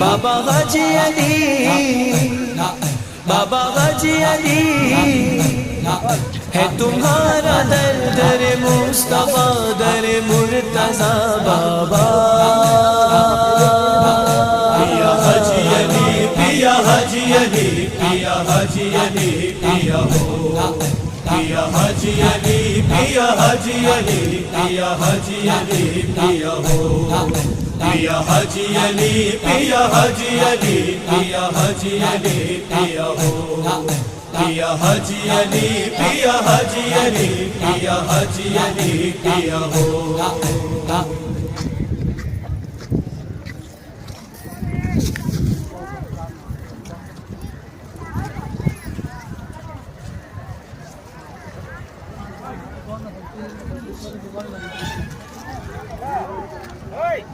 बाबा हाजी अली, बाबा हाजी अली है तुम्हारा दर, दर मुस्तफा दर मुर्तजा बाबा। पिया हाजी अली, पिया हाजी अली, पिया हाजी अली, पिया हो पिया हाजी अली, पिया हाजी अली, पिया हाजी अली, पिया हो पिया हाजी अली, पिया हाजी अली, पिया हाजी अली, पिया हो पिया हाजी अली, पिया हाजी अली, पिया हाजी अली, पिया हो। Hey!